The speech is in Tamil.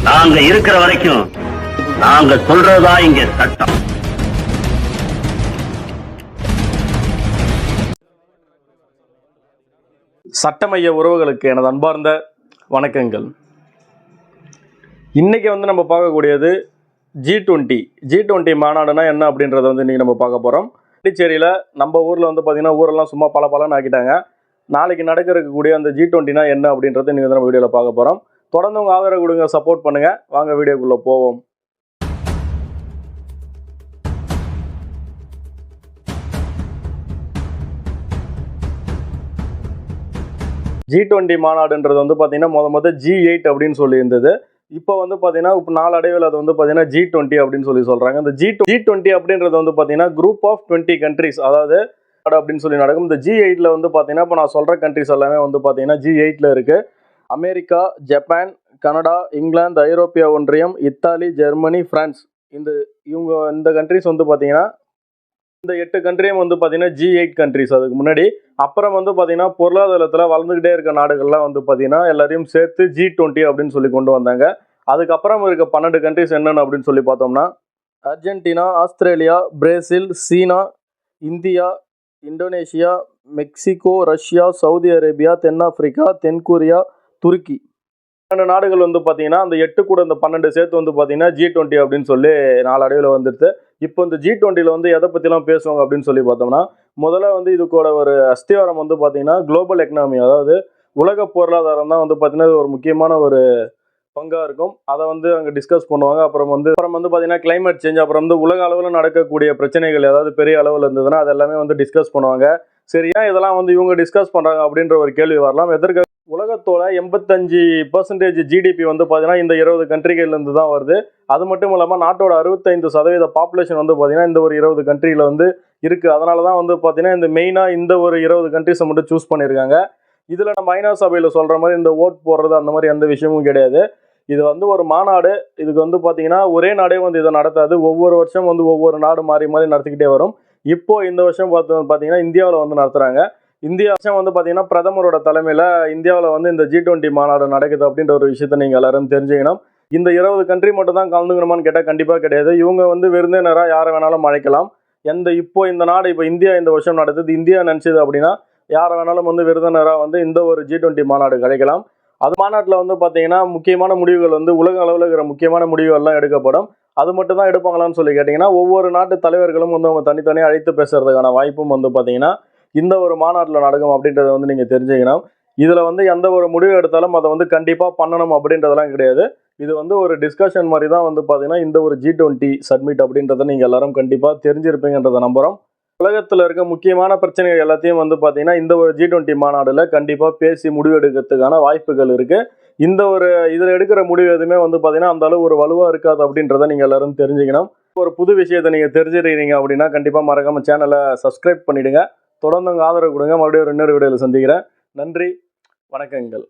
நாங்க இருக்கிற வரைக்கும் நாங்க சொல்றதா இங்க சட்டம். சட்டமைய உறவுகளுக்கு எனது அன்பார்ந்த வணக்கங்கள். இன்னைக்கு நம்ம பார்க்கக்கூடியது G20 மாநாடுனா என்ன அப்படின்றத இன்னைக்கு நம்ம பார்க்க போகிறோம். பாண்டிச்சேரியில் நம்ம ஊரில் பார்த்தீங்கன்னா ஊரெல்லாம் சும்மா பல பலன்னு ஆக்கிட்டாங்க. நாளைக்கு நடக்க இருக்கக்கூடிய அந்த G20னா என்ன அப்படின்றத நீங்கள் நம்ம வீடியோவில் பார்க்க போகிறோம். தொடர்ந்து உங்கள் ஆதரவு கொடுங்க, சப்போர்ட் பண்ணுங்கள். வாங்க வீடியோக்குள்ளே போவோம். G20 மாநாடுன்றது பார்த்தீங்கன்னா G8 அப்படின்னு சொல்லி இருந்தது. இப்போ பார்த்தீங்கன்னா இப்போ நாளடைவில் அது பார்த்தீங்கன்னா G20 அப்படின்னு சொல்லி சொல்கிறாங்க. இந்த G20 அப்படின்றது பார்த்தீங்கன்னா குரூப் ஆஃப் 20 கண்ட்ரிஸ், அதாவது அப்படின்னு சொல்லி நடக்கும். இந்த G8ல பார்த்தீங்கன்னா இப்போ நான் சொல்கிற கண்ட்ரிஸ் எல்லாமே பார்த்தீங்கன்னா G8ல இருக்குது. அமெரிக்கா, ஜப்பான், கனடா, இங்கிலாந்து, ஐரோப்பிய ஒன்றியம், இத்தாலி, ஜெர்மனி, பிரான்ஸ், இந்த கண்ட்ரிஸ் பார்த்தீங்கன்னா இந்த 8 கண்ட்ரியும் பார்த்தீங்கன்னா G8 கண்ட்ரிஸ். அதுக்கு முன்னாடி அப்புறம் பார்த்தீங்கன்னா பொருளாதாரத்தில் வளர்ந்துக்கிட்டே இருக்க நாடுகள்லாம் பார்த்தீங்கன்னா எல்லாரையும் சேர்த்து G20 அப்படின்னு சொல்லி கொண்டு வந்தாங்க. அதுக்கப்புறம் இருக்க 12 கண்ட்ரிஸ் என்னென்னு அப்படின்னு சொல்லி பார்த்தோம்னா Argentina, Australia, Brazil, China, India, Indonesia, Mexico, Russia, Saudi Arabia, தென்னாப்பிரிக்கா, தென்கொரியா, துருக்கி, 12 நாடுகள் பார்த்தீங்கன்னா அந்த 8 கூட இந்த 12 சேர்த்து பார்த்தீங்கன்னா G20 அப்படின்னு சொல்லி நாளடைவில் வந்துடுது. இப்போ இந்த G20ல எதை பற்றிலாம் பேசுவாங்க அப்படின்னு சொல்லி பார்த்தோம்னா முதல்ல இதுக்கூட ஒரு அஸ்திவாரம் பார்த்தீங்கன்னா குளோபல் எக்கனாமி, அதாவது உலக பொருளாதாரம் தான் பார்த்தீங்கன்னா ஒரு முக்கியமான ஒரு பங்காக இருக்கும். அதை அங்கே டிஸ்கஸ் பண்ணுவாங்க. அப்புறம் பார்த்தீங்கன்னா கிளைமேட் சேஞ்ச், அப்புறம் உலக அளவில் நடக்கக்கூடிய பிரச்சனைகள் ஏதாவது பெரிய அளவில் இருந்ததுன்னா அது எல்லாமே டிஸ்கஸ் பண்ணுவாங்க. சரி, ஏன் இதெல்லாம் இவங்க டிஸ்கஸ் பண்ணுறாங்க அப்படின்ற ஒரு கேள்வி வரலாம். எதற்கு உலகத்தோட 85% ஜிடிபி பார்த்தீங்கன்னா இந்த 20 கண்ட்ரிகள்லேருந்து தான் வருது. அது மட்டும் இல்லாமல் நாட்டோட 65% பாப்புலேஷன் பார்த்தீங்கன்னா இந்த ஒரு 20 கண்ட்ரியில் இருக்குது. அதனால தான் பார்த்தீங்கன்னா இந்த மெயினாக இந்த ஒரு 20 கண்ட்ரிஸை மட்டும் சூஸ் பண்ணியிருக்காங்க. இதில் நம்ம ஐநா சபையில் சொல்கிற மாதிரி இந்த ஓட் போடுறது அந்த மாதிரி எந்த விஷயமும் கிடையாது. இது ஒரு மாநாடு. இதுக்கு பார்த்தீங்கன்னா ஒரே நாடே இதை நடத்தாது. ஒவ்வொரு வருஷம் ஒவ்வொரு நாடு மாறி மாறி நடத்திக்கிட்டே வரும். இப்போ இந்த வருஷம் பார்த்தீங்கன்னா இந்தியாவில் நடத்துகிறாங்க. இந்தியா வருஷம் பார்த்தீங்கன்னா பிரதமரோட தலைமையில் இந்தியாவில் இந்த G20 மாநாடு நடக்குது அப்படின்ற ஒரு விஷயத்த நீங்கள் எல்லாரும் தெரிஞ்சுக்கணும். இந்த 20 கண்ட்ரி மட்டும் தான் கலந்துக்கணுமான்னு கேட்டால் கண்டிப்பாக கிடையாது. இவங்க விருந்தினராக யாரை வேணாலும் அழைக்கலாம். இப்போ இந்த நாடு இப்போ இந்தியா இந்த வருஷம் நடத்துது. இந்தியா நினச்சிது அப்படின்னா யாரை வேணாலும் விருந்தினராக இந்த ஒரு G20 மாநாடு கிடைக்கலாம். அது மாநாட்டில் பார்த்தீங்கன்னா முக்கியமான முடிவுகள் உலக அளவில் இருக்கிற முக்கியமான முடிவுகள்லாம் எடுக்கப்படும். அது மட்டும் தான் எடுப்பாங்களான்னு சொல்லி கேட்டிங்கன்னா ஒவ்வொரு நாட்டு தலைவர்களும் அவங்க தனித்தனியாக அழைத்து பேசுறதுக்கான வாய்ப்பும் பார்த்தீங்கன்னா இந்த ஒரு மாநாட்டில் நடக்கும் அப்படின்றத நீங்கள் தெரிஞ்சுக்கணும். இதில் எந்த ஒரு முடிவு எடுத்தாலும் அதை கண்டிப்பாக பண்ணணும் அப்படின்றதெல்லாம் கிடையாது. இது ஒரு டிஸ்கஷன் மாதிரி தான் பார்த்தீங்கன்னா இந்த ஒரு G20 சப்மிட் அப்படின்றத நீங்கள் எல்லாரும் கண்டிப்பாக தெரிஞ்சிருப்பீங்கன்றதை நம்புகிறோம். உலகத்தில் இருக்க முக்கியமான பிரச்சனைகள் எல்லாத்தையும் பார்த்தீங்கன்னா இந்த ஒரு G20 மாநாடில் கண்டிப்பாக பேசி முடிவு எடுக்கிறதுக்கான வாய்ப்புகள் இருக்குது. இதில் எடுக்கிற முடிவு எதுவுமே பார்த்தீங்கன்னா அந்த அளவு ஒரு வலுவாக இருக்காது அப்படின்றத நீங்கள் எல்லாரும் தெரிஞ்சுக்கணும். ஒரு புது விஷயத்தை நீங்கள் தெரிஞ்சுக்கிறீங்க அப்படின்னா கண்டிப்பாக மறக்காம சேனலை சப்ஸ்கிரைப் பண்ணிவிடுங்க. தொடர்ந்து உங்கள் ஆதரவு கொடுங்க. மறுபடியும் இன்னொரு வீடியோவில் சந்திக்கிறேன். நன்றி, வணக்கங்கள்.